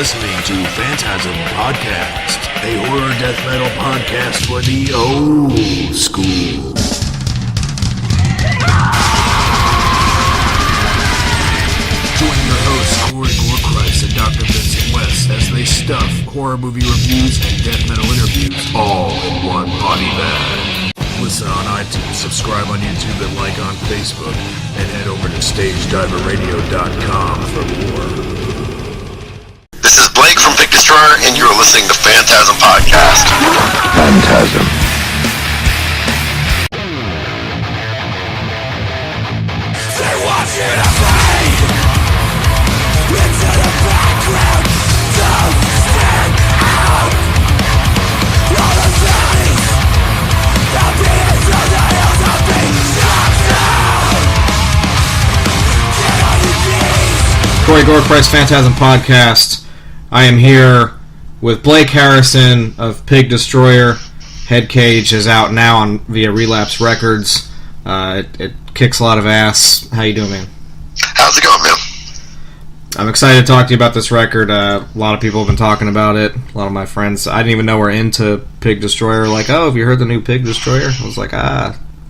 listening to Phantasm Podcast, a horror death metal podcast for the old school. Join your hosts Corey Gorechrist and Dr. Vincent West as they stuff horror movie reviews and death metal interviews all in one body bag. Listen on iTunes, subscribe on YouTube, and like on Facebook, and head over to StageDiverRadio.com for more. This is Blake from Big Destroyer, and you're listening to Phantasm Podcast. Phantasm. They're watching afraid into the background. Don't stand out. All the things that being through the hills of being knocked down. Get on your knees. Corey Gorechrist, Phantasm Podcast. I am here with Blake Harrison of Pig Destroyer. Head Cage is out now via Relapse Records. It kicks a lot of ass. How you doing, man? How's it going, man? I'm excited to talk to you about this record. A lot of people have been talking about it. A lot of my friends, I didn't even know were into Pig Destroyer. Like, oh, have you heard the new Pig Destroyer? I was like,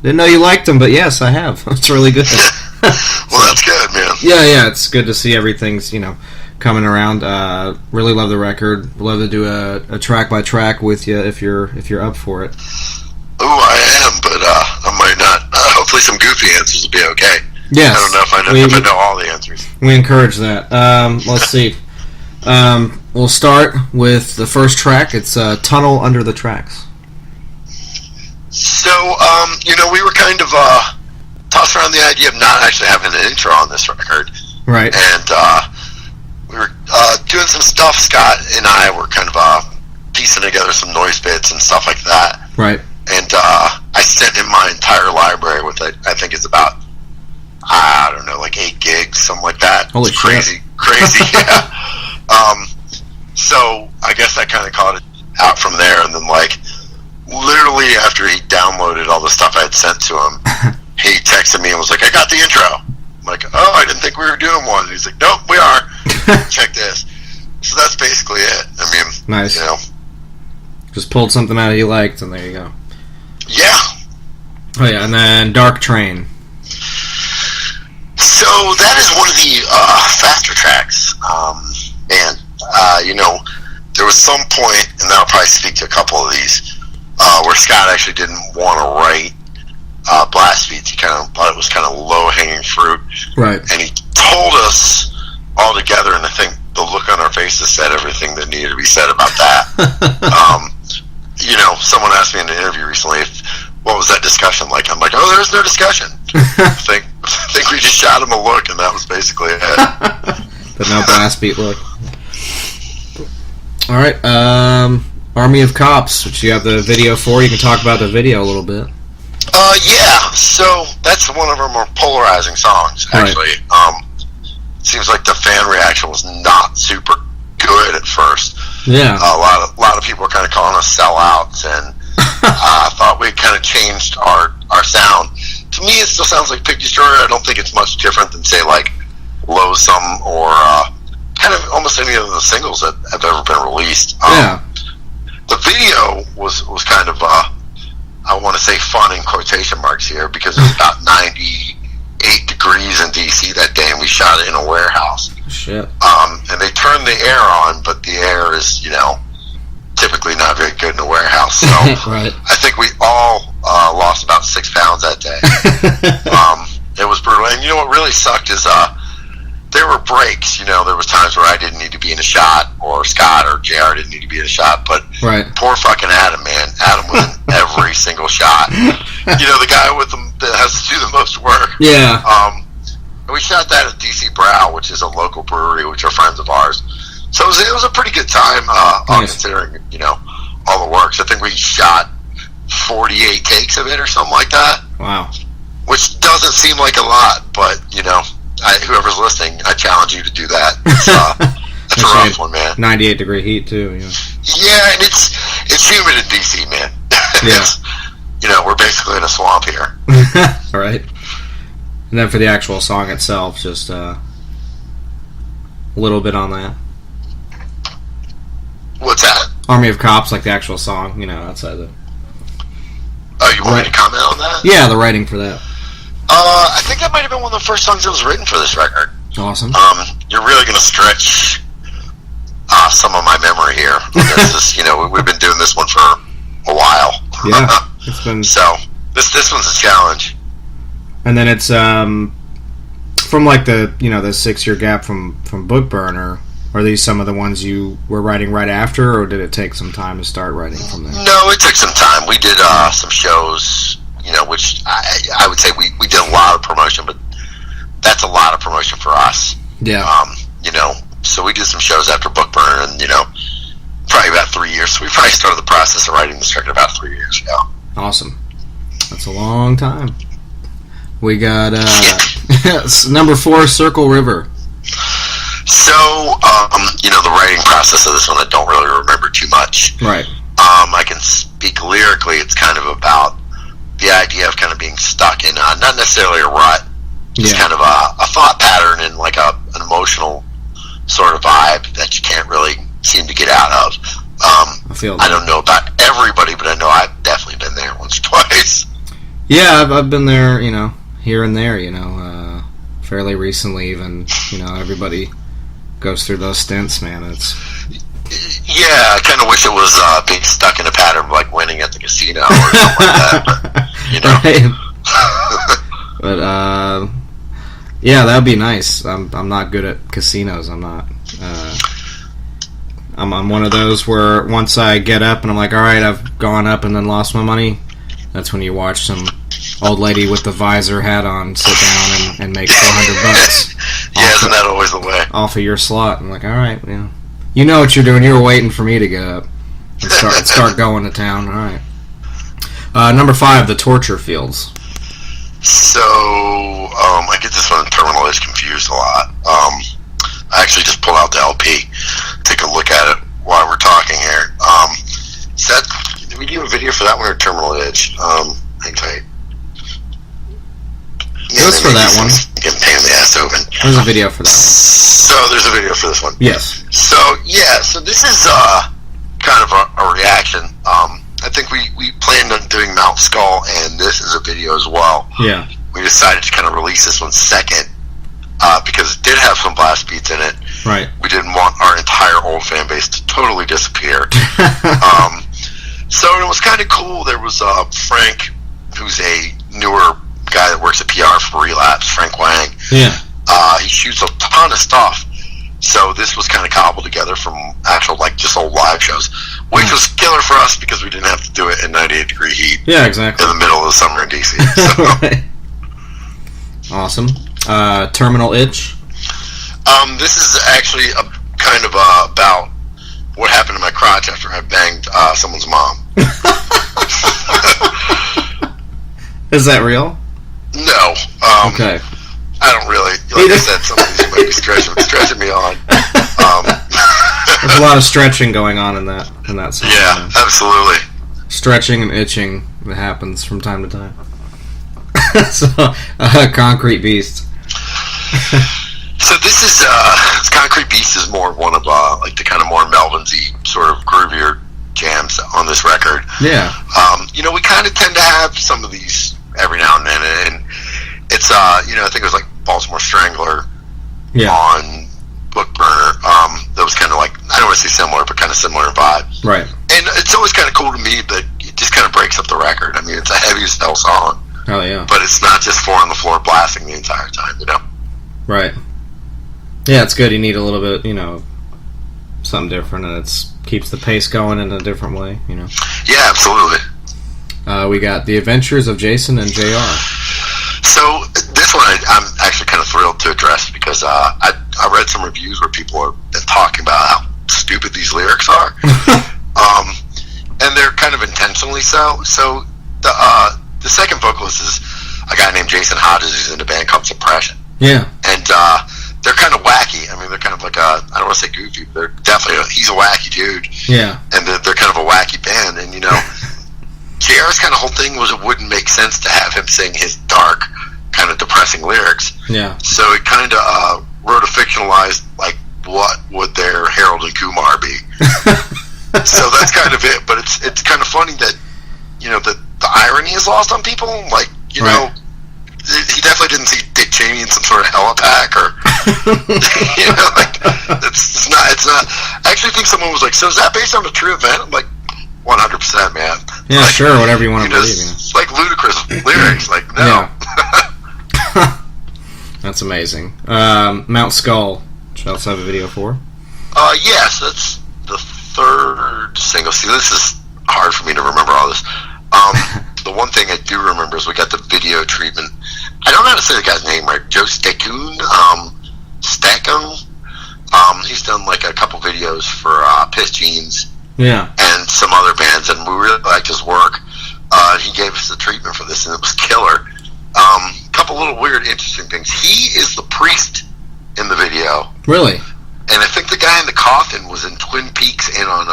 didn't know you liked them, but yes, I have. It's really good. Well, that's good, man. Yeah, it's good to see everything's, coming around. Really love the record. Love to do a track by track with you if you're up for it. Ooh, I am, but I might not. Hopefully some goofy answers will be okay. Yes. I don't know if I know all the answers. We encourage that. Let's see. We'll start with the first track. It's Tunnel Under the Tracks. So, we were kind of tossed around the idea of not actually having an intro on this record. Right. And we were doing some stuff. Scott and I were kind of piecing together some noise bits and stuff like that. Right. And I sent him my entire library with it. I think it's about, I don't know, like 8 gigs, something like that. Holy it's shit. Crazy, yeah. So I guess I kind of caught it out from there. And then, literally after he downloaded all the stuff I had sent to him, he texted me and was like, I got the intro. I'm like, oh, I didn't think we were doing one. And he's like, nope, we are. Check this. So that's basically it. I mean, nice. Just pulled something out you liked, and there you go. Yeah. Oh, yeah, and then Dark Train. So that is one of the faster tracks. There was some point, and I'll probably speak to a couple of these, where Scott actually didn't want to write blast beats. He kind of thought it was kind of low-hanging fruit. Right. And he told us all together, and I think the look on our faces said everything that needed to be said about that. Someone asked me in an interview recently, what was that discussion like? I'm like, oh, there's no discussion. I think we just shot him a look, and that was basically it. The no blast beat look. All right, Army of Cops, which you have the video for. You can talk about the video a little bit. Yeah, so that's one of our more polarizing songs, actually. Right. Seems like the fan reaction was not super good at first. Yeah. A lot of people were kind of calling us sellouts, and I thought we kind of changed our sound. To me, it still sounds like Pig Destroyer. I don't think it's much different than, say, like Loathsome or kind of almost any of the singles that have ever been released. The video was kind of, I want to say fun in quotation marks here, because it was about 98 degrees in DC that day, and we shot it in a warehouse. Shit. And they turned the air on, but the air is, typically not very good in a warehouse. So right. I think we all lost about 6 pounds that day. It was brutal. And what really sucked is there were breaks. There was times where I didn't need to be in a shot, or Scott or JR didn't need to be in a shot. But right. Poor fucking Adam, man. Adam was in every single shot. The guy that has to do the most work. Yeah. We shot that at DC Brow, which is a local brewery, which are friends of ours. So it was a pretty good time, nice. Considering, all the works. I think we shot 48 takes of it or something like that. Wow. Which doesn't seem like a lot, but, whoever's listening, I challenge you to do that. It's a rough one, man. 98 degree heat, too. Yeah, and it's humid in DC, man. Yeah. We're basically in a swamp here. All right. And then for the actual song itself, just a little bit on that. What's that? Army of Cops, like the actual song, you know, outside the... Oh, you want me to comment on that? Yeah, the writing for that. I think that might have been one of the first songs that was written for this record. Awesome. You're really going to stretch some of my memory here. This is, you know, we've been doing this one for a while. Yeah, it's been... So, this one's a challenge. And then it's, from like the, you know, the 6-year gap from Book Burner, are these some of the ones you were writing right after, or did it take some time to start writing from there? No, it took some time. We did some shows, you know, which I would say we did a lot of promotion, but that's a lot of promotion for us. Yeah. You know, so we did some shows after Book Burner, and, you know, probably about 3 years. So we probably started the process of writing this record about 3 years ago. Awesome. That's a long time. We got number 4, Circle River. So, you know, the writing process of this one, I don't really remember too much. Right. I can speak lyrically. It's kind of about the idea of kind of being stuck in, not necessarily a rut, just kind of a thought pattern and like an emotional sort of vibe that you can't really seem to get out of. I don't know about everybody, but I know I've definitely been there once or twice. Yeah, I've been there, you know, here and there, you know, fairly recently even, you know, everybody goes through those stints, man. It's... Yeah, I kind of wish it was being stuck in a pattern of like winning at the casino or something like that, but, you know. Right. But, yeah, that would be nice. I'm not good at casinos. I'm not... I'm one of those where once I get up and I'm like, all right, I've gone up and then lost my money. That's when you watch some old lady with the visor hat on sit down and make $400. Yeah, isn't that always the way? Off of your slot. I'm like, all right, you know what you're doing. You were waiting for me to get up and start going to town. All right. Number 5, The Torture Fields. So, I get this one in Terminal is confused a lot. I actually just pulled out the LP, take a look at it while we're talking here. Did we do a video for that one or Terminal Edge? Hang tight. Yeah, Just for that one. Getting pain in the ass open. There's a video for that one. So there's a video for this one. Yes. So this is kind of a reaction. I think we planned on doing Mount Skull, and this is a video as well. Yeah. We decided to kind of release this one second. Because it did have some blast beats in it. Right. We didn't want our entire old fan base to totally disappear. So it was kind of cool. There was Frank, who's a newer guy that works at PR for Relapse, Frank Wang. Yeah. He shoots a ton of stuff. So this was kind of cobbled together from actual, like, just old live shows, which was killer for us because we didn't have to do it in 98-degree heat. Yeah, exactly. In the middle of the summer in D.C. So. Right. Awesome. Terminal Itch. This is actually kind of about what happened to my crotch after I banged someone's mom. Is that real? No. Okay. I don't really. Like I said, some of these might be stretching me on. There's a lot of stretching going on in that song. Yeah, absolutely. Stretching and itching that happens from time to time. So, Concrete Beast. So this is Concrete Beast is more one of like the kind of more Melvin-y sort of groovier jams on this record. Yeah. You know, we kind of tend to have some of these every now and then, and it's you know, I think it was like Baltimore Strangler on Book Burner. That was kind of like, I don't want to say similar, but kind of similar in vibe. Right. And it's always kind of cool to me that it just kind of breaks up the record. I mean, it's a heavy as hell song. Oh yeah. But it's not just 4 on the floor blasting the entire time, you know. Right. Yeah, it's good. You need a little bit, you know, something different, and it keeps the pace going in a different way, you know. Yeah, absolutely. We got The Adventures of Jason and JR. So this one I'm actually kind of thrilled to address because I read some reviews where people are talking about how stupid these lyrics are, and they're kind of intentionally so. So the second vocalist is a guy named Jason Hodges who's in a band called Suppression. Yeah. And they're kind of wacky. I mean, they're kind of like I don't want to say goofy, but they're definitely, he's a wacky dude. Yeah. And they're kind of a wacky band. And, you know, JR's kind of whole thing was it wouldn't make sense to have him sing his dark, kind of depressing lyrics. Yeah. So it kind of wrote a fictionalized, like, what would their Harold and Kumar be? So that's kind of it. But it's kind of funny that, you know, the irony is lost on people. Like, you know, he definitely didn't see Dick Cheney in some sort of helipack or, you know, like, it's not. I actually think someone was like, so is that based on a true event? I'm like, 100%, man. Yeah, like, sure, whatever you want to believe in. It's like ludicrous lyrics. Like, no. Yeah. That's amazing. Mount Skull, which I also have a video for. Yes, that's the third single. See, this is hard for me to remember all this. The one thing I do remember is we got the video treatment. I don't know how to say the guy's name right. Joe Stakun. He's done like a couple videos for Piss Jeans. Yeah. And some other bands, and we really liked his work. He gave us the treatment for this, and it was killer. Couple little weird, interesting things. He is the priest in the video. Really? And I think the guy in the coffin was in Twin Peaks and on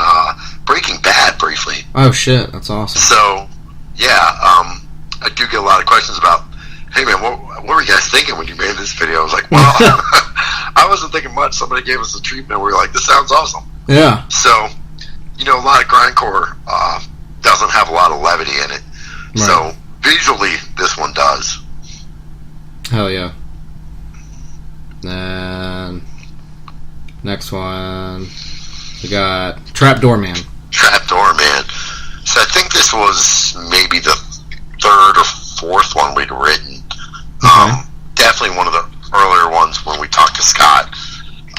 Breaking Bad briefly. Oh, shit. That's awesome. So, yeah, I do get a lot of questions about, hey, man, what were you guys thinking when you made this video? I was like, well, I wasn't thinking much. Somebody gave us the treatment. We were like, this sounds awesome. Yeah. So, you know, a lot of grindcore doesn't have a lot of levity in it. Right. So, visually, this one does. Hell yeah. And next one, we got Trapdoor Man. Trapdoor Man. So I think this was maybe the third or fourth one we'd written. Okay. Definitely one of the earlier ones when we talked to Scott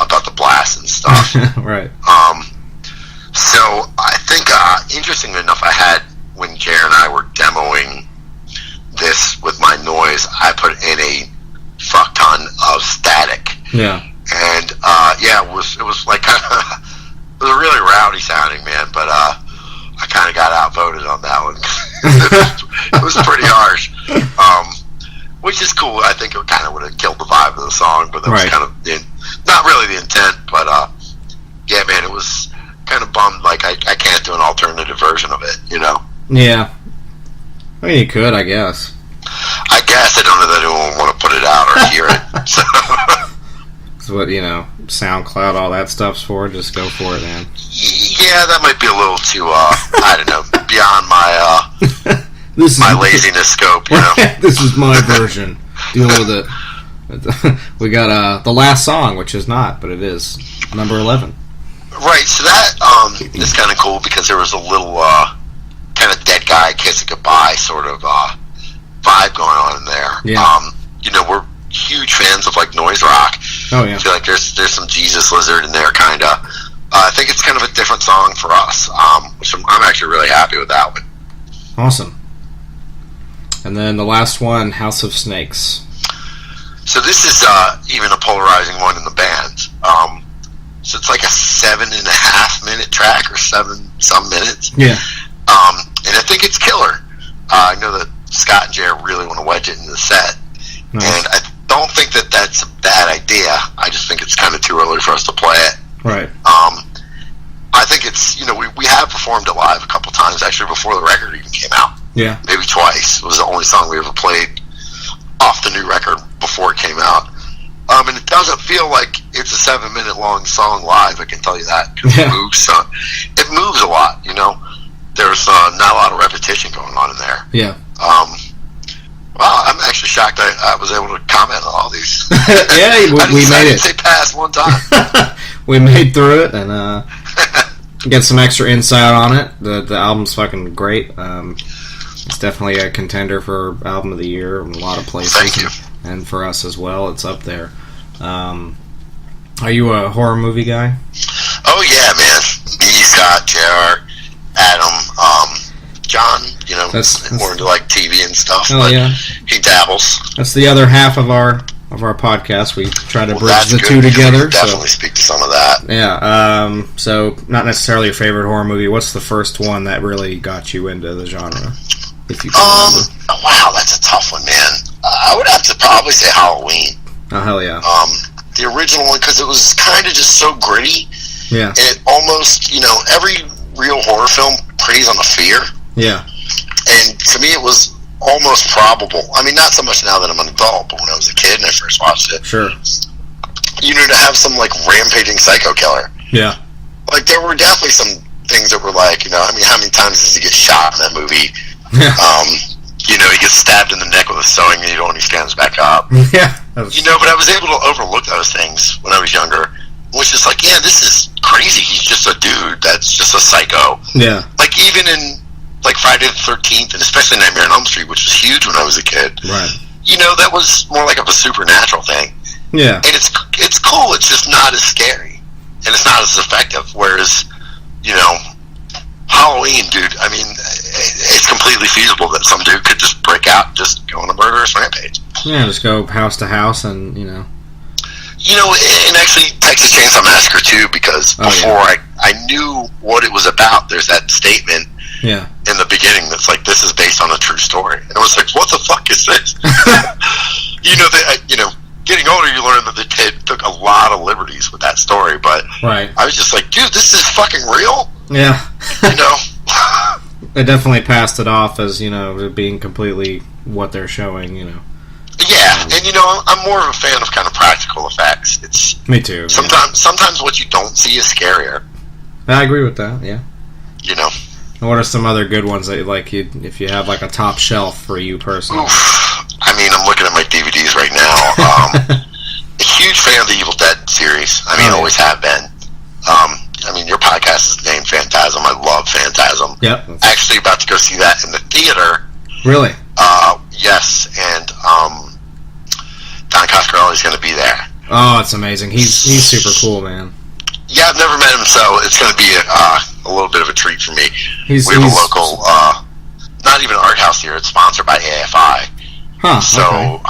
about the blast and stuff. Right. So I think, interestingly enough, I had, when Jer and I were demoing this with my noise, I put in a fuck ton of static. Yeah. And yeah, it was like kind of, it was really rowdy sounding, man. But I kind of got outvoted on that one. It was pretty harsh, which is cool. I think it kind of would have killed the vibe of the song, but that was kind of not really the intent. But yeah, man, it was kind of bummed. Like I can't do an alternative version of it, you know? Yeah. I mean, you could, I guess. I don't know that anyone would want to put it out or hear it. So. That's what, you know, SoundCloud, all that stuff's for. Just go for it, man. Yeah, that might be a little too, I don't know, beyond my my laziness scope, you know. This is my version. Deal with it. We got the last song, which is not, but it is number 11. Right, so that is kind of cool because there was a little kind of dead guy kiss it goodbye sort of vibe going on in there. Yeah. You know, we're huge fans of like noise rock. Oh yeah. I feel like there's some Jesus Lizard in there, kind of. I think it's kind of a different song for us, which I'm actually really happy with that one. Awesome. And then the last one, House of Snakes. So this is even a polarizing one in the band. So it's like a 7.5 minute track or 7-some minutes. Yeah. And I think it's killer. I know that Scott and Jared really want to wedge it in the set. Nice. And I don't think that that's a bad idea. I just think it's kind of too early for us to play it. Right. I think it's, you know, we have performed it live a couple times, actually, before the record even came out. Yeah. Maybe twice. It was the only song we ever played off the new record before it came out. And it doesn't feel like it's a 7-minute long song live, I can tell you that. Yeah. It moves a lot, you know. There's not a lot of repetition going on in there. Yeah. Well, I'm actually shocked I was able to comment on all these. Yeah, we made it. I didn't say pass one time. We made through it and get some extra insight on it. The album's fucking great. It's definitely a contender for album of the year in a lot of places. Thank you. And for us as well, it's up there. Are you a horror movie guy? Oh yeah, man. Me, Scott, JR, Adam, John, you know, that's more into like TV and stuff. Oh but yeah, he dabbles. That's the other half of our podcast. We try to bridge the two together. Definitely speak to some of that. Yeah. So not necessarily your favorite horror movie. What's the first one that really got you into the genre? If you can remember. Wow, that's a tough one, man. I would have to probably say Halloween. Oh hell yeah. The original one, because it was kind of just so gritty. Yeah. It almost, you know, every real horror film preys on the fear. Yeah. And to me, it was almost probable. I mean, not so much now that I'm an adult, but when I was a kid and I first watched it. Sure. You know, to have some, like, rampaging psycho killer. Yeah. Like, there were definitely some things that were like, you know, I mean, how many times does he get shot in that movie? Yeah. You know, he gets stabbed in the neck with a sewing needle and he stands back up. Yeah. You know, but I was able to overlook those things when I was younger. Which is like, yeah, this is crazy. He's just a dude that's just a psycho. Yeah. Like, even in, like, Friday the 13th, and especially Nightmare on Elm Street, which was huge when I was a kid. Right. You know, that was more like of a supernatural thing. Yeah. And it's cool. It's just not as scary. And it's not as effective. Whereas, you know, Halloween, dude, I mean, it's completely feasible that some dude could just break out and just go on a murderous rampage. Yeah, just go house to house and, you know. You know, and actually Texas Chainsaw Massacre too, because before I knew what it was about, there's that statement in the beginning that's like, this is based on a true story. And I was like, what the fuck is this? You know, getting older, you learn that the kid took a lot of liberties with that story, but I was just like, dude, this is fucking real? Yeah. You know? They definitely passed it off as, you know, being completely what they're showing, you know. Yeah, and you know, I'm more of a fan of kind of practical effects. It's me too. Sometimes what you don't see is scarier. I agree with that. Yeah. You know. And what are some other good ones that you like? If you have like a top shelf for you personally? Oof. I mean, I'm looking at my DVDs right now. A huge fan of the Evil Dead series. I mean, always have been. I mean, your podcast is named Phantasm. I love Phantasm. Yep. Actually, about to go see that in the theater. Really? Yes, and Don Coscarelli's going to be there. Oh, it's amazing. He's super cool, man. Yeah, I've never met him, so it's going to be a little bit of a treat for me. We have a local, not even art house here. It's sponsored by AFI. Huh. So okay.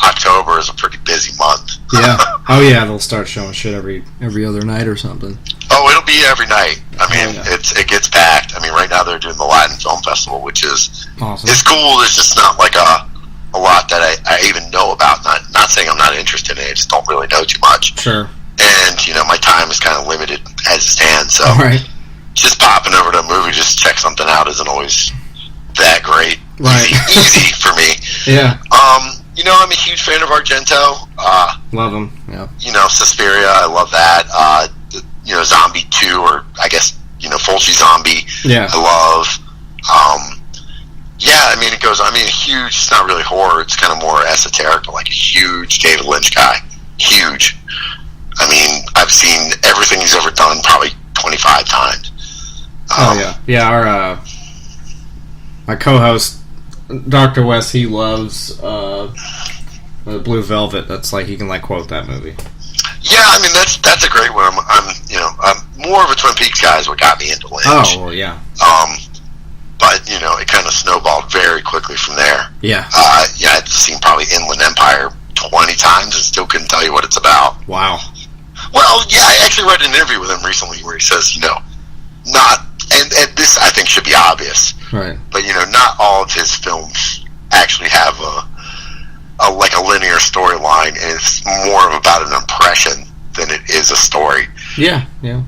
October is a pretty busy month. Yeah. Oh yeah, they'll start showing shit every other night or something. Oh, it'll be every night. I mean, it gets packed. I mean, right now they're doing the Latin Film Festival, which is awesome. It's cool. It's just not like a lot that I even know about. Not saying I'm not interested in it. I just don't really know too much. Sure. And you know, my time is kind of limited as it stands. So just popping over to a movie just to check something out isn't always that great. Right. Easy for me. Yeah. You know, I'm a huge fan of Argento. Love him. Yeah. You know, Suspiria, I love that. You know, Zombie 2, or I guess, you know, Fulci Zombie. Yeah. I love. Yeah, I mean, it goes. I mean, huge. It's not really horror. It's kind of more esoteric, like a huge David Lynch guy. Huge. I mean, I've seen everything he's ever done probably 25 times. Yeah. My co-host, Dr. West, he loves Blue Velvet. That's like, he can like quote that movie. Yeah, I mean, that's a great one. I'm more of a Twin Peaks guy is what got me into Lynch. Oh, well, yeah. But you know, it kind of snowballed very quickly from there. Yeah. I'd seen probably Inland Empire 20 times and still couldn't tell you what it's about. Wow. Well, yeah, I actually read an interview with him recently where he says, you know, not, and this I think should be obvious, right? But you know, not all of his films actually have a like a linear storyline, and it's more about an impression than it is a story. Yeah, yeah.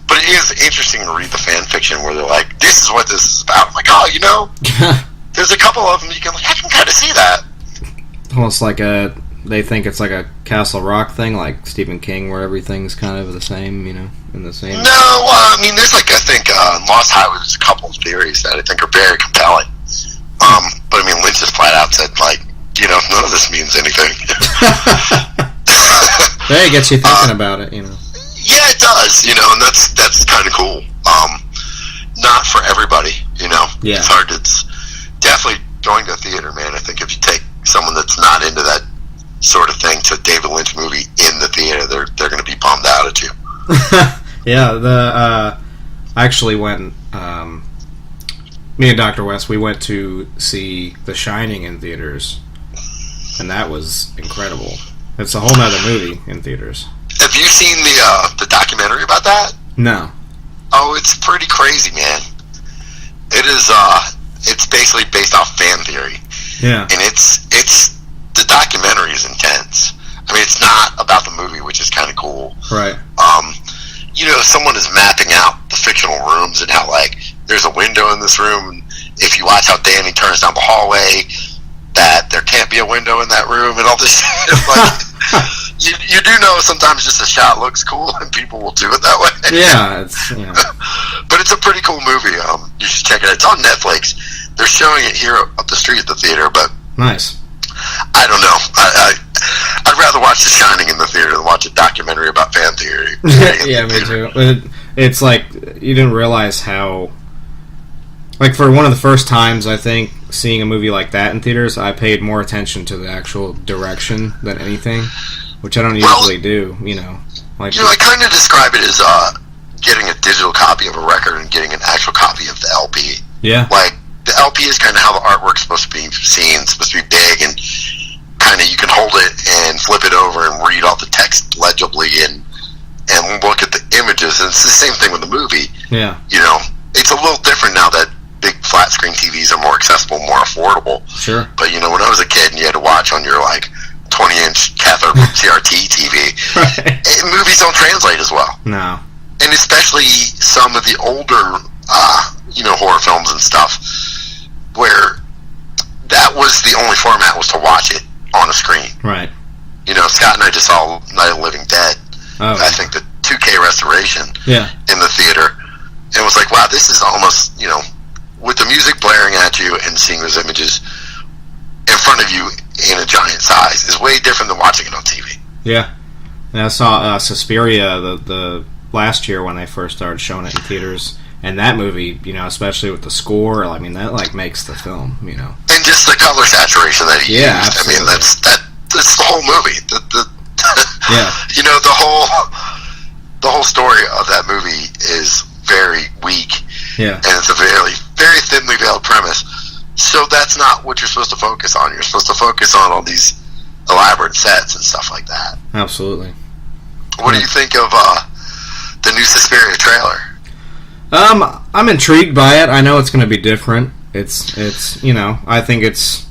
But it is interesting to read the fan fiction where they're like, this is what this is about. I'm like, oh, you know, there's a couple of them you can, like, I can kind of see that. Almost like they think it's like a Castle Rock thing, like Stephen King, where everything's kind of the same, you know, in the same. No, I mean, there's like, I think Lost Highway, there's a couple of theories that I think are very compelling. But I mean, Lynch just flat out said, like, you know, none of this means anything. Hey, it gets you thinking about it, you know. Yeah, it does, you know, and that's kind of cool. Not for everybody, you know. Yeah. It's hard. It's definitely going to theater, man. I think if you take someone that's not into that sort of thing to a David Lynch movie in the theater, they're going to be bummed out at you. Yeah, I actually went. Me and Dr. West, we went to see The Shining in theaters, and that was incredible. It's a whole nother movie in theaters. Have you seen the documentary about that? No. Oh, it's pretty crazy, man. It is. It's basically based off fan theory. Yeah. And it's the documentary is intense. I mean, it's not about the movie, which is kind of cool. Right. You know, someone is mapping out the fictional rooms and how, like, there's a window in this room, and if you watch how Danny turns down the hallway, that there can't be a window in that room, and all this shit. Like, you do know sometimes just a shot looks cool, and people will do it that way. Yeah, it's, you know. But it's a pretty cool movie. You should check it out. It's on Netflix. They're showing it here up the street at the theater, but Nice. I don't know. I'd rather watch The Shining in the theater than watch a documentary about fan theory. Yeah, me too. It's like, you didn't realize how... Like, for one of the first times, I think, seeing a movie like that in theaters, I paid more attention to the actual direction than anything, which I don't usually do, you know. Like, I kind of describe it as getting a digital copy of a record and getting an actual copy of the LP. Yeah. Like, the LP is kind of how the artwork's supposed to be seen. It's supposed to be big, and kind of you can hold it and flip it over and read all the text legibly and look at the images. And it's the same thing with the movie. Yeah. It's a little different now that big flat screen TVs are more accessible, more affordable. Sure. But when I was a kid and you had to watch on your 20-inch cathode CRT TV, movies don't translate as well. No. And especially some of the older, horror films and stuff, where that was the only format was to watch it on a screen. Right. Scott and I just saw Night of the Living Dead. Oh. I think the 2K restoration in the theater. And it was like, wow, this is almost, with the music blaring at you and seeing those images in front of you in a giant size is way different than watching it on TV. Yeah. And I saw Suspiria the last year when they first started showing it in theaters. And that movie, especially with the score, I mean, that makes the film, And just the color saturation that he used. Absolutely. I mean, that's the whole movie. The whole story of that movie is very weak. Yeah. And it's a very, very thinly veiled premise. So that's not what you're supposed to focus on. You're supposed to focus on all these elaborate sets and stuff like that. Absolutely. What do you think of the new Suspiria trailer? I'm intrigued by it. I know it's going to be different. It's I think it's...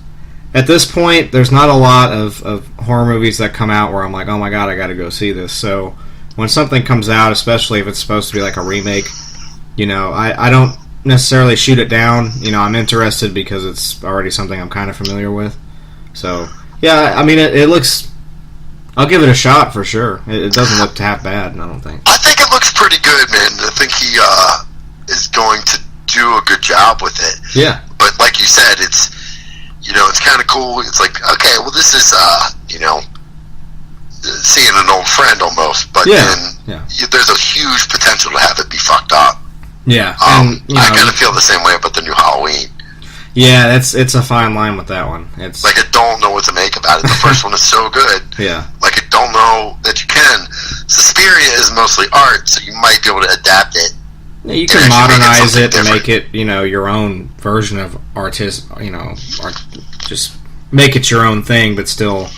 At this point, there's not a lot of horror movies that come out where I'm like, oh my god, I gotta go see this. So, when something comes out, especially if it's supposed to be like a remake, I don't necessarily shoot it down. I'm interested because it's already something I'm kind of familiar with. So, yeah, I mean, it looks... I'll give it a shot for sure. It doesn't look half bad, I don't think. I think it looks pretty good, man. I think he is going to do a good job with it. Yeah. But like you said, it's kind of cool. It's like, okay, well, this is seeing an old friend almost. But then there's a huge potential to have it be fucked up. Yeah. I kind of feel the same way about the new Halloween. Yeah, it's a fine line with that one. It's like, I don't know what to make about it. The first one is so good. Yeah. Like, I don't know that you can. Suspiria is mostly art, so you might be able to adapt it. Yeah, you can modernize it and make it, your own version of just make it your own thing, but still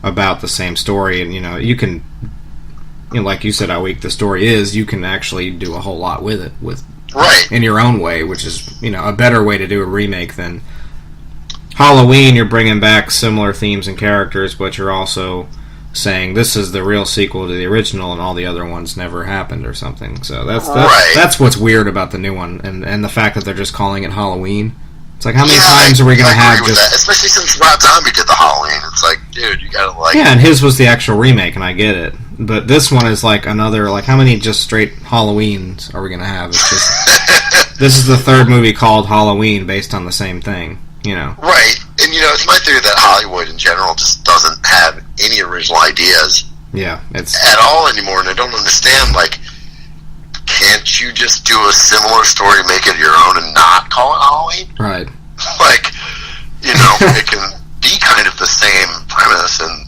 about the same story. And, you can, like you said, how weak the story is, you can actually do a whole lot with it, in your own way, which is, a better way to do a remake than Halloween. You're bringing back similar themes and characters, but you're also saying this is the real sequel to the original and all the other ones never happened or something. So that's what's weird about the new one, and the fact that they're just calling it Halloween. It's like, how many times are we going to have just... That. Especially since Rob Zombie did the Halloween. It's like, dude, you gotta Yeah, and his was the actual remake, and I get it. But this one is like another, how many just straight Halloweens are we going to have? It's just... This is the third movie called Halloween based on the same thing, Right. And, it's my theory that Hollywood in general just doesn't have any original ideas at all anymore, and I don't understand, can't you just do a similar story, make it your own, and not call it Halloween? Right. It can be kind of the same premise and,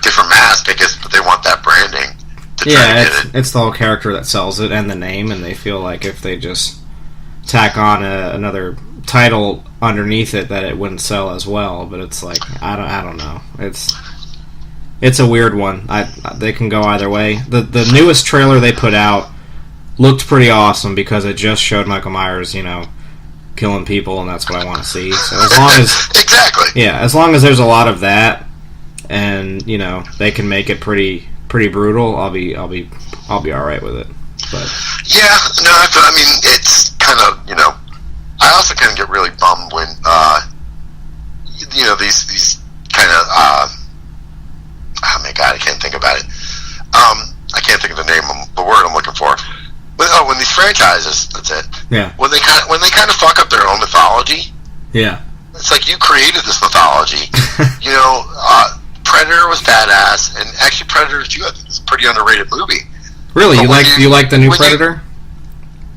different mask, but they want that branding to try to get it. It's the whole character that sells it and the name, and they feel like if they just tack on another title underneath it that it wouldn't sell as well. But it's like, I don't know. It's a weird one. They can go either way. The newest trailer they put out looked pretty awesome because it just showed Michael Myers, killing people, and that's what I want to see. So as long as as long as there's a lot of that, and they can make it pretty brutal, I'll be all right with it. But it's kind of I also kind of get really bummed when these kind of oh my god, I can't think about it. I can't think of the word I'm looking for. But when these franchises That's it. Yeah. When they kind of fuck up their own mythology, Yeah. it's like you created this mythology. You know, Predator was badass, and actually Predator 2 I think is a pretty underrated movie. Really, But you like the new Predator?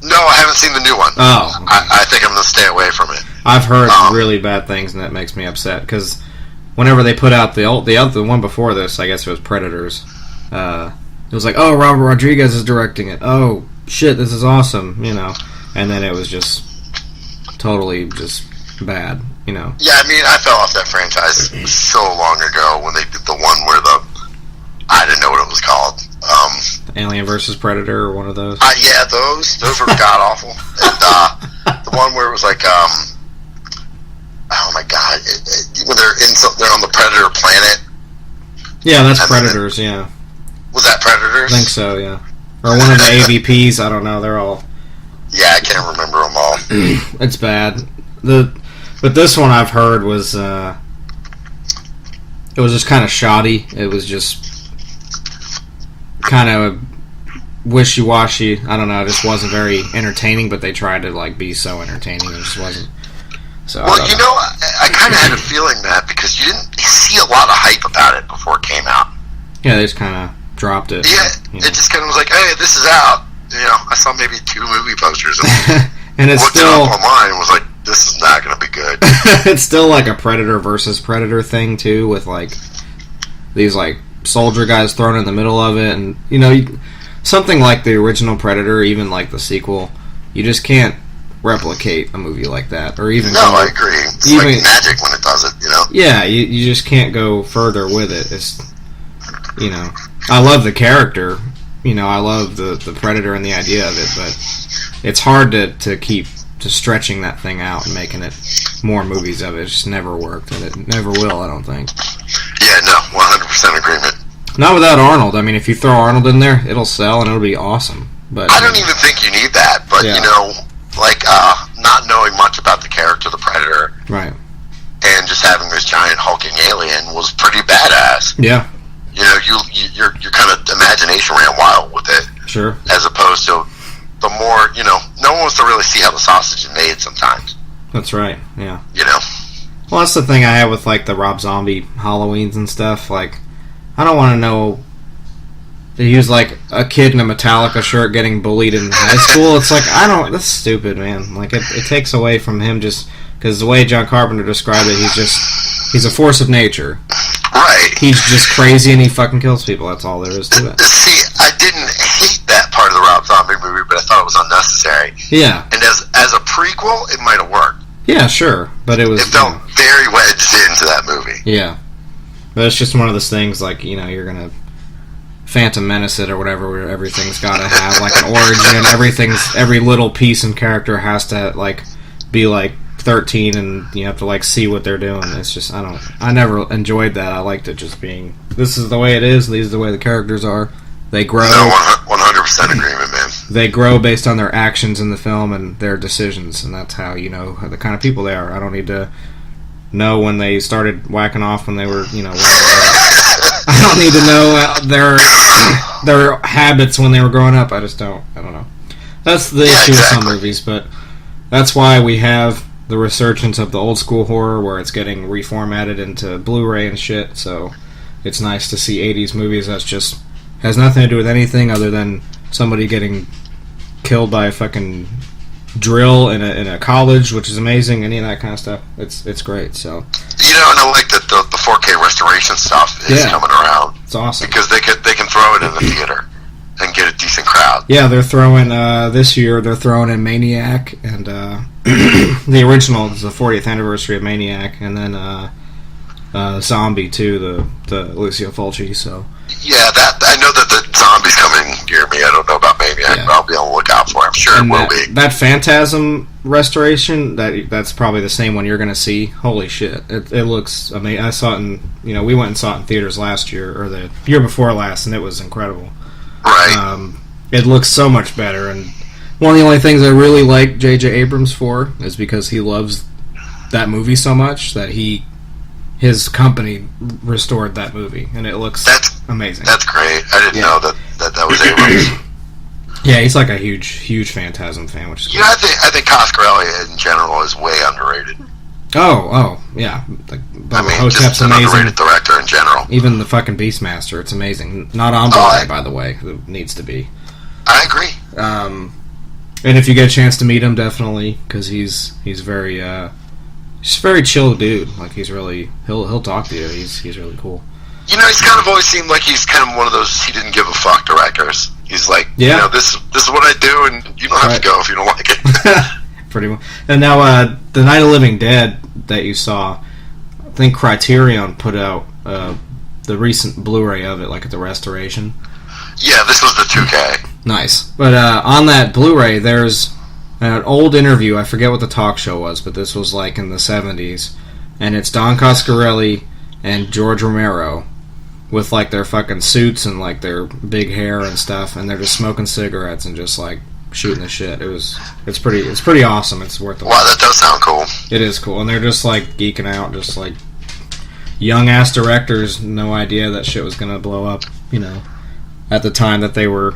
No, I haven't seen the new one. Oh. I think I'm going to stay away from it. I've heard really bad things, and that makes me upset because whenever they put out the other one before this, I guess it was Predators. It was like, oh, Robert Rodriguez is directing it. Oh shit, this is awesome, you know. And then it was just totally just bad, you know. Yeah, I mean, I fell off that franchise so long ago when they did the one where I didn't know what it was called. Alien versus Predator or one of those. Yeah, those were god awful. And the one where it was like, oh my god, when they're on the Predator planet. Yeah, that's Predators. Yeah. Was that Predators? I think so. Yeah. Or one of the AVPs. I don't know. They're all. Yeah, I can't remember them all. It's bad. But this one I've heard was it was just kind of shoddy. It was just kind of wishy-washy. I don't know. It just wasn't very entertaining. But they tried to like be so entertaining. It just wasn't. So well, you know, I kind of had a feeling that because you didn't see a lot of hype about it before it came out. Yeah, they just kind of dropped it. Yeah, you know. it just kind of was like, hey, this is out. You know, I saw maybe 2 movie posters and it's looked still it up online and was like, this is not going to be good. It's still like a Predator versus Predator thing too, with like these like soldier guys thrown in the middle of it, and you know, something like the original Predator, even like the sequel, you just can't replicate a movie like that, or even I agree. It's like magic when it does it, you know. Yeah, you just can't go further with it. It's, you know, I love the character, you know, I love the Predator and the idea of it, but it's hard to keep stretching that thing out and making it more movies of it. It just never worked, and it never will, I don't think. Yeah, no, 100% agreement. Not without Arnold. I mean, if you throw Arnold in there, it'll sell and it'll be awesome. But I don't even think you need that, but yeah. You know, like not knowing much about the character of the Predator, right, and just having this giant hulking alien was pretty badass. Yeah. You know, your kind of imagination ran wild with it. Sure. As opposed to the more, you know, no one wants to really see how the sausage is made sometimes. That's right. Yeah. You know. Well, that's the thing I have with like the Rob Zombie Halloweens and stuff. Like, I don't want to know. They use like a kid in a Metallica shirt getting bullied in high school. It's like, that's stupid, man. Like it takes away from him just because the way John Carpenter described it, he's a force of nature. Right. He's just crazy and he fucking kills people. That's all there is to it. See, I didn't hate that part of the Rob Zombie movie, but I thought it was unnecessary. Yeah. And as a prequel, it might have worked. Yeah, sure, but it felt very wedged into that movie. Yeah. But it's just one of those things, like, you know, you're gonna Phantom Menace it or whatever, where everything's gotta have like an origin, every little piece and character has to like be like 13 and you have to like see what they're doing. It's just I never enjoyed that. I liked it just being, this is the way it is, these are the way the characters are. They grow. No, 100% agreement, man. They grow based on their actions in the film and their decisions, and that's how you know the kind of people they are. I don't need to know when they started whacking off when they were, you know, I don't need to know their habits when they were growing up. I don't know. That's the issue with some movies, but that's why we have the resurgence of the old school horror where it's getting reformatted into Blu-ray and shit, so it's nice to see 80s movies that's just has nothing to do with anything other than somebody getting killed by a fucking drill in a college, which is amazing. Any of that kind of stuff, it's great. So you know, and I like that the 4K restoration stuff is coming around. It's awesome because they can throw it in the theater and get a decent crowd. Yeah, they're throwing this year. They're throwing in Maniac and the original is the 40th anniversary of Maniac, and then Zombie too, the Lucio Fulci. So. Yeah, that I know that the Zombie's coming near me. I don't know about Maniac, but I'll be on the lookout for it. I'm sure it will be. That Phantasm restoration, that's probably the same one you're going to see. Holy shit. It looks amazing. I saw it in, you know, we went and saw it in theaters last year, or the year before last, and it was incredible. Right. It looks so much better, and one of the only things I really like J.J. Abrams for is because he loves that movie so much that his company restored that movie, and it looks amazing. That's great. I didn't know that was Abrams. Yeah, he's like a huge Phantasm fan, which is cool. You know, I think Coscarelli in general is way underrated. Oh, yeah. I mean, Hotep's just an amazing. underrated director in general. Even the fucking Beastmaster, it's amazing. Not on Blu-ray, by the way. It needs to be. I agree. And if you get a chance to meet him, definitely, because he's very he's a very chill dude. Like he'll talk to you. He's really cool. You know, he's kind of always seemed like he's kind of one of those he didn't give a fuck directors. He's like, you know, this is what I do, and you don't have to go if you don't like it. Pretty much. And now, the Night of the Living Dead that you saw, I think Criterion put out the recent Blu-ray of it, like at the restoration. Yeah, this was the 2K. Nice. But on that Blu-ray, there's an old interview. I forget what the talk show was, but this was like in the 70s. And it's Don Coscarelli and George Romero with like their fucking suits and like their big hair and stuff, and they're just smoking cigarettes and just like shooting the shit. It's pretty awesome. It's worth the watch. Wow, that does sound cool. It is cool, and they're just like geeking out, just like young ass directors, no idea that shit was gonna blow up, you know, at the time that they were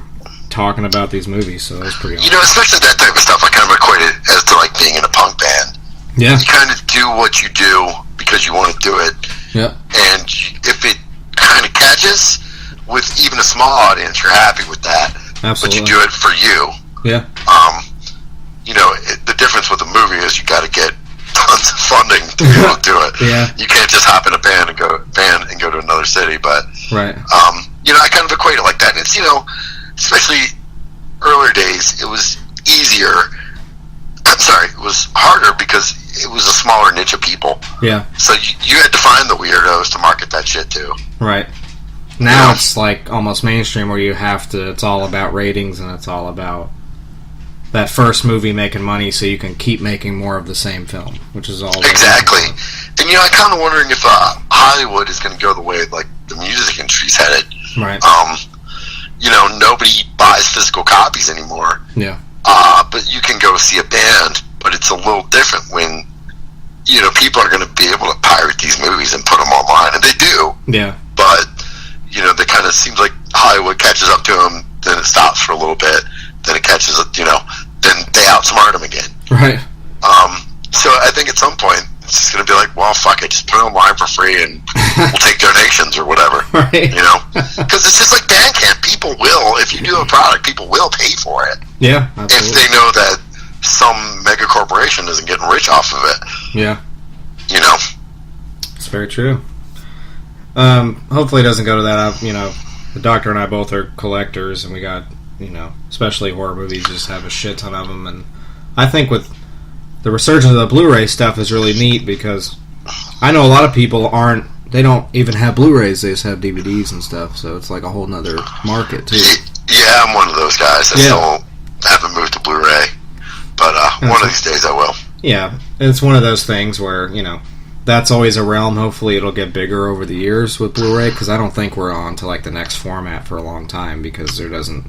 talking about these movies. So it was pretty awesome. You know, especially that type of stuff, I kind of equate it as to like being in a punk band. Yeah. You kind of do what you do because you want to do it. Yep. And if it kind of catches with even a small audience, you're happy with that. Absolutely. But you do it for you. Yeah. You know, the difference with a movie is you got to get tons of funding to be able to do it. Yeah. You can't just hop in a van and go to another city. But right. you know, I kind of equate it like that. And it's, you know, especially earlier days, it was easier. I'm sorry, it was harder because it was a smaller niche of people. Yeah. So you had to find the weirdos to market that shit to. Right. Now it's like almost mainstream where you have to, it's all about ratings and it's all about that first movie making money so you can keep making more of the same film, which is all. Exactly. And you know, I'm kind of wondering if Hollywood is going to go the way like the music industry's headed. Right. You know, nobody buys physical copies anymore. Yeah. But you can go see a band, but it's a little different when, you know, people are going to be able to pirate these movies and put them online, and they do. Yeah. But, you know, they kind of seems like Hollywood catches up to them, then it stops for a little bit, then it catches up, you know, then they outsmart them again. Right. So I think at some point it's just going to be like, well, fuck it, just put it online for free and we'll take donations or whatever. Right. You know? Because it's just like Bandcamp. People will, if you do a product, people will pay for it. Yeah, absolutely. absolutely. If they know that some mega corporation isn't getting rich off of it. Yeah. You know? It's very true. Hopefully it doesn't go to that. You know, the doctor and I both are collectors, and we got, you know, especially horror movies, just have a shit ton of them. And I think with the resurgence of the Blu-ray stuff is really neat because I know a lot of people they don't even have Blu-rays, they just have DVDs and stuff, so it's like a whole nother market too. Yeah, I'm one of those guys. I still haven't moved to Blu-ray, but one of these days I will. Yeah, it's one of those things where, you know, that's always a realm. Hopefully it'll get bigger over the years with Blu-ray, because I don't think we're on to like the next format for a long time, because there doesn't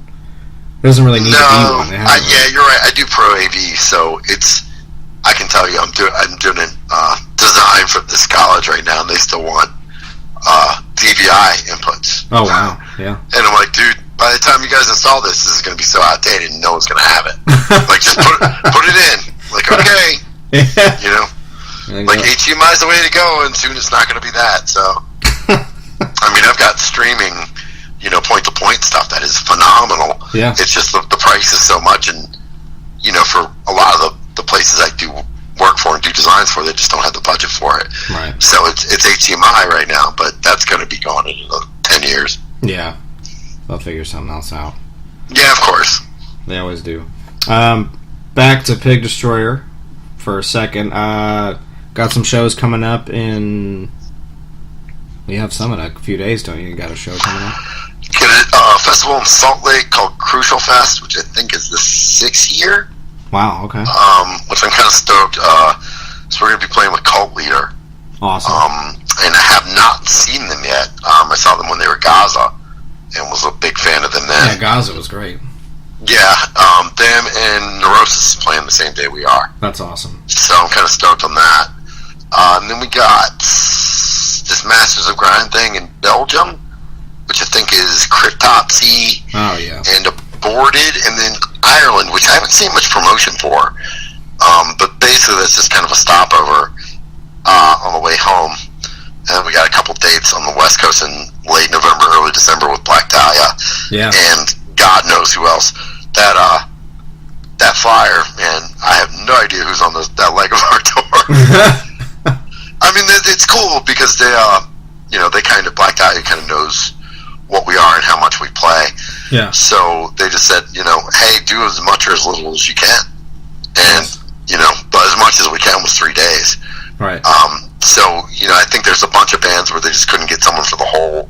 really need to be one. Yeah, you're right. I do Pro AV, so I can tell you, I'm doing design for this college right now, and they still want DVI inputs. Oh wow, yeah. And I'm like, dude, by the time you guys install this is going to be so outdated, and no one's going to have it. Like, just put it in. Like, okay, you know, like HDMI is the way to go, and soon it's not going to be that. So, I mean, I've got streaming, you know, point-to-point stuff that is phenomenal. Yeah. It's just the price is so much, and, you know, for a lot of the places I do work for and do designs for, they just don't have the budget for it. Right. So it's HDMI right now, but that's going to be gone in 10 years. Yeah. They'll figure something else out. Yeah, of course. They always do. Back to Pig Destroyer for a second. Got some shows coming up in... You have some in a few days, don't you? You got a show coming up? Get a festival in Salt Lake called Crucial Fest, which I think is the 6th year. Wow, okay. Which I'm kind of stoked. So we're going to be playing with Cult Leader. Awesome. And I have not seen them yet. I saw them when they were Gaza and was a big fan of them then. Yeah, Gaza was great. Yeah, them and Neurosis is playing the same day we are. That's awesome. So I'm kind of stoked on that. And then we got this Masters of Grind thing in Belgium, which I think is Cryptopsy. Oh, yeah. And a boarded, and then Ireland, which I haven't seen much promotion for. But basically, that's just kind of a stopover on the way home. And we got a couple dates on the West Coast in late November, early December with Black Dahlia. Yeah. And God knows who else. That flyer, man, I have no idea who's on that leg of our tour. I mean, it's cool because they kind of, Black Dahlia kind of knows what we are and how much we play. Yeah. So they just said, hey, do as much or as little as you can. And, but as much as we can was 3 days. Right. So, I think there's a bunch of bands where they just couldn't get someone for the whole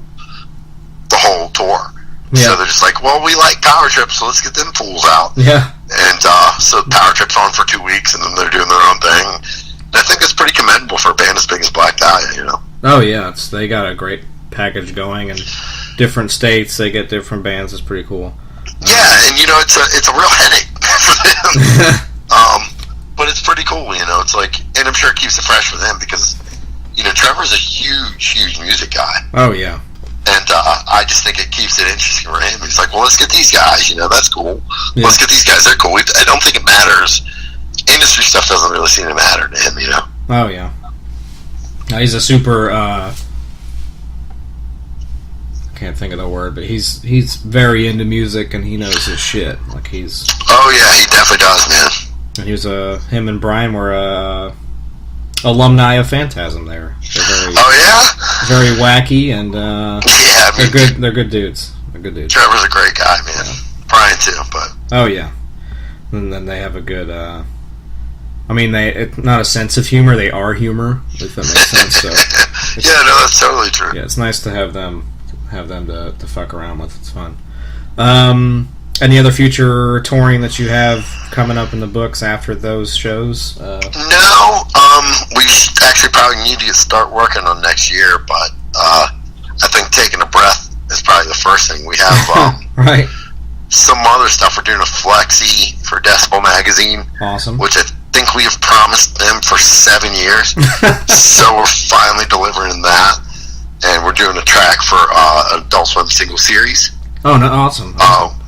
tour. Yeah. So they're just like, well, we like Power Trip, so let's get them fools out. Yeah. And so Power Trip's on for 2 weeks, and then they're doing their own thing. And I think it's pretty commendable for a band as big as Black Dahlia, Oh, yeah. They got a great package going, and different states, they get different bands. It's pretty cool. Yeah, and, it's a real headache for them. But it's pretty cool, It's like, and I'm sure it keeps it fresh for them because, Trevor's a huge music guy. Oh, yeah. And I just think it keeps it interesting for him. He's like, well, let's get these guys, that's cool. Yeah. Let's get these guys, they're cool. I don't think it matters. Industry stuff doesn't really seem to matter to him, Oh, yeah. He's a super, I can't think of the word, but he's very into music and he knows his shit. Like, he's... Oh, yeah, he definitely does, man. And he was, him and Brian were, alumni of Phantasm there. Very wacky, and yeah, they're good. They're good dudes. Trevor's a great guy, man. Yeah. Brian too, but oh yeah, and then they have a good. It's not a sense of humor; they are humor. If that makes sense. So yeah, no, that's totally true. Yeah, it's nice to have them to fuck around with. It's fun. Any other future touring that you have coming up in the books after those shows? No, we actually probably need to start working on next year, but I think taking a breath is probably the first thing. We have right. Some other stuff. We're doing a flexi for Decibel Magazine. Awesome. Which I think we have promised them for 7 years. So we're finally delivering that. And we're doing a track for Adult Swim single series. Oh, no, awesome.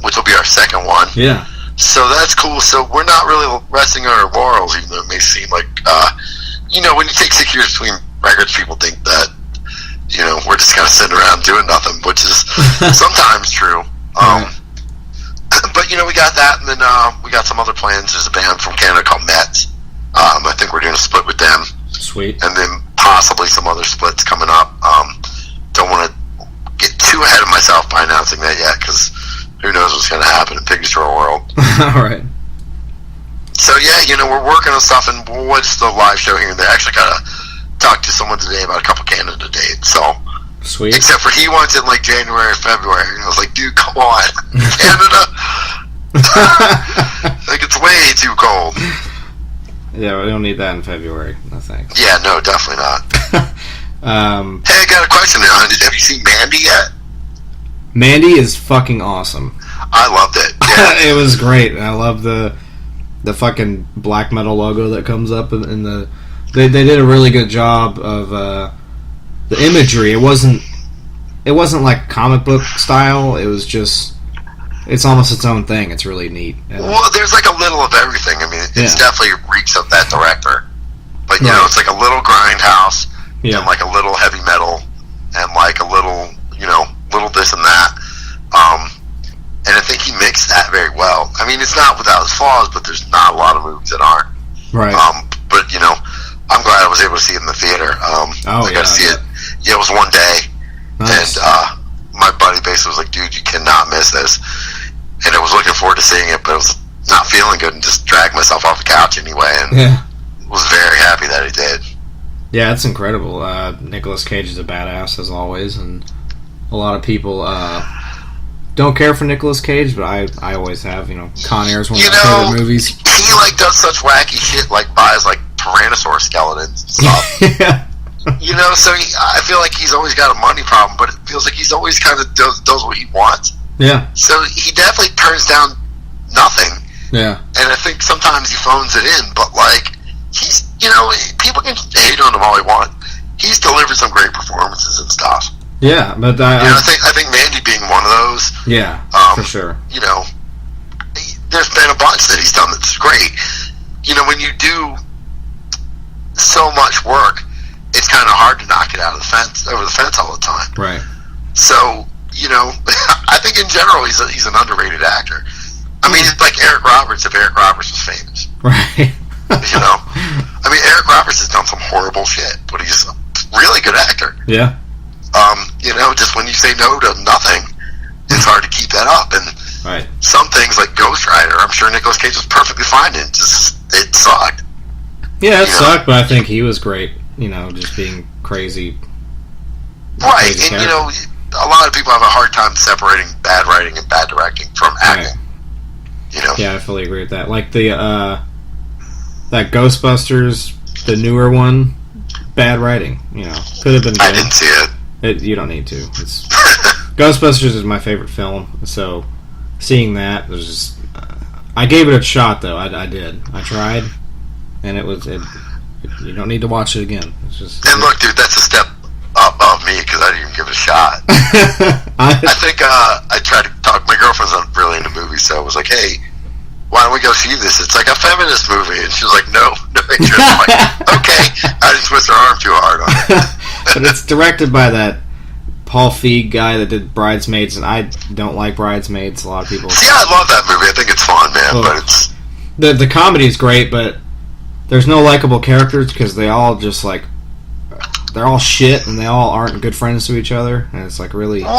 Which will be our second one. Yeah. So that's cool. So we're not really resting on our laurels, even though it may seem like, when you take 6 years between records, people think that, we're just kind of sitting around doing nothing, which is sometimes true. But, we got that, and then we got some other plans. There's a band from Canada called Mets. I think we're doing a split with them. Sweet. And then possibly some other splits coming up. Don't want to get too ahead of myself by announcing that yet, because who knows what's going to happen in Pig Destroyer world. All right. So yeah, we're working on stuff, and what's the live show here and there. I actually got to talk to someone today about a couple Canada dates. So sweet. Except for he wants it in like January or February, and I was like, dude, come on, Canada. Like it's way too cold. Yeah, we don't need that in February. No thanks. Yeah, no, definitely not. Hey, I got a question now. Have you seen Mandy yet? Mandy is fucking awesome. I loved it. Yeah. It was great. I love the fucking black metal logo that comes up in the. They did a really good job of the imagery. It wasn't like comic book style. It was just. It's almost its own thing. It's really neat. Well, there's like a little of everything. I mean, it's definitely reeks of that director. But, it's like a little grindhouse and like a little heavy metal and like a little, little this and that. And I think he mixed that very well. I mean, it's not without its flaws, but there's not a lot of movies that aren't. Right. But, I'm glad I was able to see it in the theater. I got to see it. Yeah, it was one day. Nice. And, my buddy basically was like, dude, you cannot miss this. And I was looking forward to seeing it, but I was not feeling good and just dragged myself off the couch anyway, and was very happy that he did. Yeah, it's incredible. Nicolas Cage is a badass, as always, and a lot of people don't care for Nicolas Cage, but I always have. Con Air is one of my favorite movies. He, does such wacky shit, buys, Tyrannosaurus skeletons and stuff. Yeah. So I feel like he's always got a money problem, but it feels like he's always kind of does what he wants. Yeah. So he definitely turns down nothing. Yeah. And I think sometimes he phones it in, but he's, people can hate on him all they want. He's delivered some great performances and stuff. Yeah, but I think Mandy being one of those. Yeah, for sure. there's been a bunch that he's done that's great. You know, when you do so much work, it's kind of hard to knock it over the fence all the time. Right. So, you know, I think in general he's an underrated actor. I mean, it's like Eric Roberts if Eric Roberts was famous. Right. You know? I mean, Eric Roberts has done some horrible shit, but he's a really good actor. Yeah. You know, just when you say no to nothing, it's hard to keep that up. And Right. some things like Ghost Rider, I'm sure Nicolas Cage was perfectly fine in. It sucked. Yeah, it sucked, but I think he was great. You know, just being crazy. Right, crazy and character. you know, a lot of people have a hard time separating bad writing and bad directing from acting. Right. You know? Yeah, I fully agree with that. Like the that Ghostbusters, the newer one, bad writing. You know, could have been good. I didn't see it. You don't need to. It's Ghostbusters is my favorite film, so seeing that was just. I gave it a shot though. I did. I tried, and it was. You don't need to watch it again. It's just. And look, dude, that's a step up of me because I didn't even give it a shot. I think I tried to talk. My girlfriend's not really into movies, so I was like, "Hey, why don't we go see this? It's like a feminist movie." And she was like, "No interest." I'm like, "Okay." I just twist her arm too hard on it. But it's directed by that Paul Feig guy that did Bridesmaids, and I don't like Bridesmaids. A lot of people. Yeah, I love that movie. I think it's fun, man. Well, but it's the comedy is great, but there's no likable characters because they all just like they're all shit and they all aren't good friends to each other, and it's like really. well,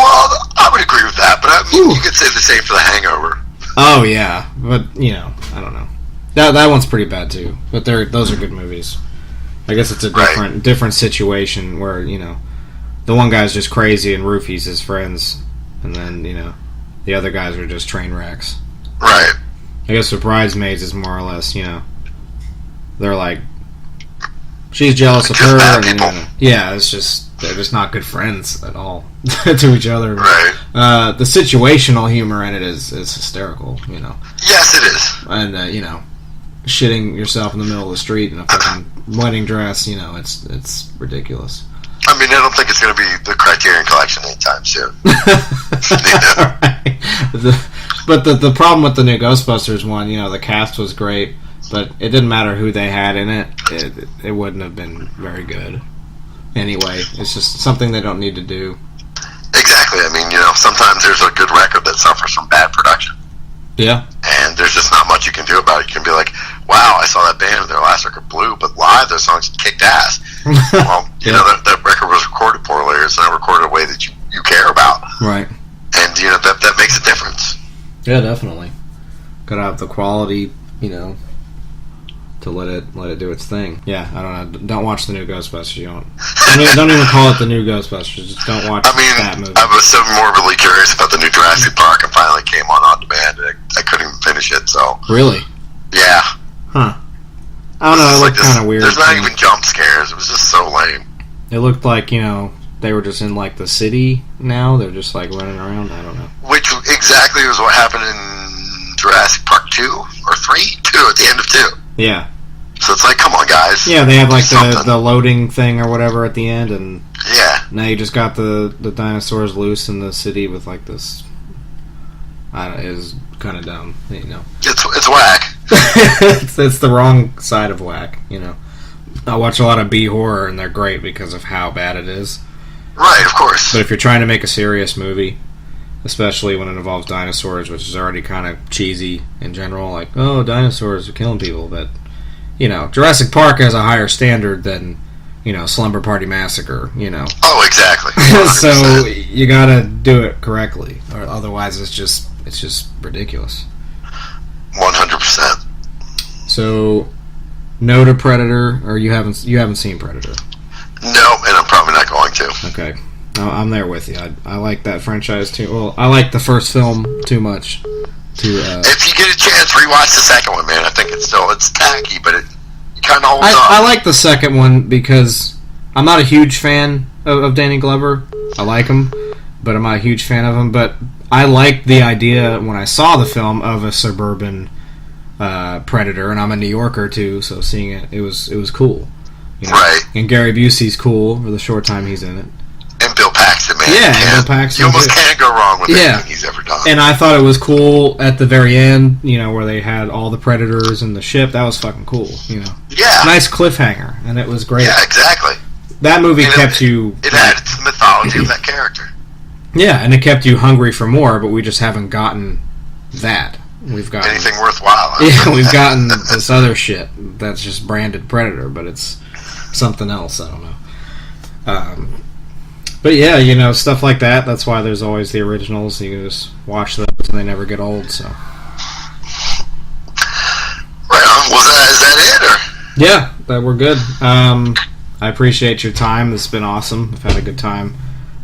I would agree with that, but I mean, you could say the same for The Hangover. Oh yeah, but you know, I don't know. That one's pretty bad too, but those are good movies. I guess it's a different situation where you know the one guy's just crazy and roofies his friends, and then you know the other guys are just train wrecks. Right. I guess with Bridesmaids is more or less, you know, they're like she's jealous of her, and you know, yeah, it's just they're just not good friends at all to each other. Right. The situational humor in it is hysterical, you know. Yes, it is. And you know, shitting yourself in the middle of the street in a fucking wedding dress, you know, it's ridiculous. I mean, I don't think it's going to be the Criterion Collection anytime soon. Right. But the problem with the new Ghostbusters one, you know, the cast was great, but it didn't matter who they had in it. It wouldn't have been very good. Anyway, it's just something they don't need to do. Exactly. I mean, you know, sometimes there's a good record that suffers from bad production. Yeah. And there's just not much you can do about it. You can be like, wow, I saw that band, their last record blew, but live their songs kicked ass. Well, you know, that record was recorded poorly, or it's not recorded a way that you care about. Right. And, you know, that makes a difference. Yeah, definitely. Gotta have the quality, you know, to let it do its thing. Yeah, I don't know. Don't watch the new Ghostbusters. You don't. Don't even call it the new Ghostbusters. Just don't watch that movie. I was so morbidly curious about the new Jurassic Park, and finally came on demand. And I couldn't even finish it. So really, yeah, huh? I don't know. It looked kind of weird. There's not even jump scares. It was just so lame. It looked like, you know, they were just in like the city now. They're just like running around. I don't know. Which exactly was what happened in Jurassic Park 2 or 3? 2 at the end of 2. Yeah. So it's like, come on, guys. Yeah, they had like the loading thing or whatever at the end, and yeah. Now you just got the dinosaurs loose in the city with like this. It was kind of dumb, you know. It's whack. it's the wrong side of whack, you know. I watch a lot of B horror, and they're great because of how bad it is. Right, of course. But if you're trying to make a serious movie, especially when it involves dinosaurs, which is already kind of cheesy in general, like, oh, dinosaurs are killing people, but, you know, Jurassic Park has a higher standard than, you know, Slumber Party Massacre, you know. Oh, exactly. So you gotta do it correctly, or otherwise it's just ridiculous. 100%. So, no to Predator, or you haven't seen Predator? No, and I'm probably not going to. Okay, I'm there with you. I like that franchise too. Well, I like the first film too much. If you get a chance, rewatch the second one, man. I think it's tacky, but it kind of holds up. I like the second one because I'm not a huge fan of Danny Glover. I like him, but I'm not a huge fan of him. But I liked the idea when I saw the film of a suburban Predator, and I'm a New Yorker too, so seeing it was cool. You know? Right. And Gary Busey's cool for the short time he's in it. And Bill Paxton. Paxton, man. Yeah, Bill Paxton. You almost too. can't go wrong with anything he's ever done. And I thought it was cool at the very end, you know, where they had all the Predators and the ship. That was fucking cool, you know. Yeah. Nice cliffhanger, and it was great. Yeah, exactly. That movie kept you... It added to the mythology of that character. Yeah, and it kept you hungry for more, but we just haven't gotten that. We've got anything worthwhile. Yeah, we've gotten this other shit that's just branded Predator, but it's something else. I don't know. But yeah, you know, stuff like that. That's why there's always the originals. You can just watch those, and they never get old. So. Right on. Is that it, or? Yeah, we're good. I appreciate your time. This has been awesome. I've had a good time.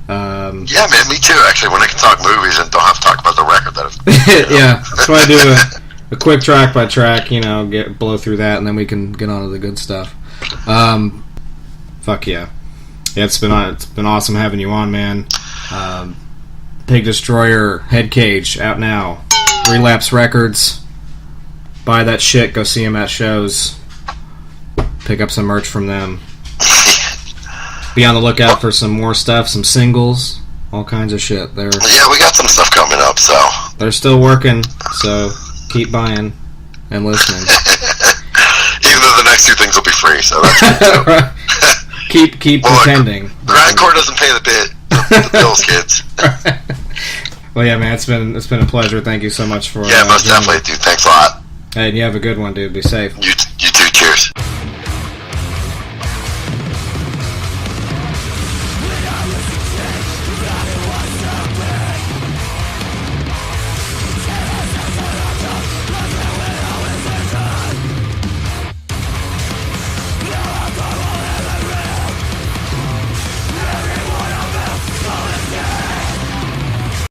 Yeah, man, me too. Actually, when I can talk movies and don't have to talk about the record that I've. Yeah, that's why I do a quick track by track. You know, blow through that, and then we can get on to the good stuff. Fuck yeah. Yeah, it's been awesome having you on, man. Pig Destroyer, Head Cage, out now. Relapse Records. Buy that shit. Go see them at shows. Pick up some merch from them. Be on the lookout for some more stuff, some singles, all kinds of shit. Yeah, we got some stuff coming up, so. They're still working, so keep buying and listening. Even though the next two things will be free, so that's good too. keep pretending. Grindcore doesn't pay the bills, kids. Well, yeah, man, it's been a pleasure. Thank you so much for most definitely, dude. Thanks a lot. Hey, and you have a good one, dude. Be safe. You too.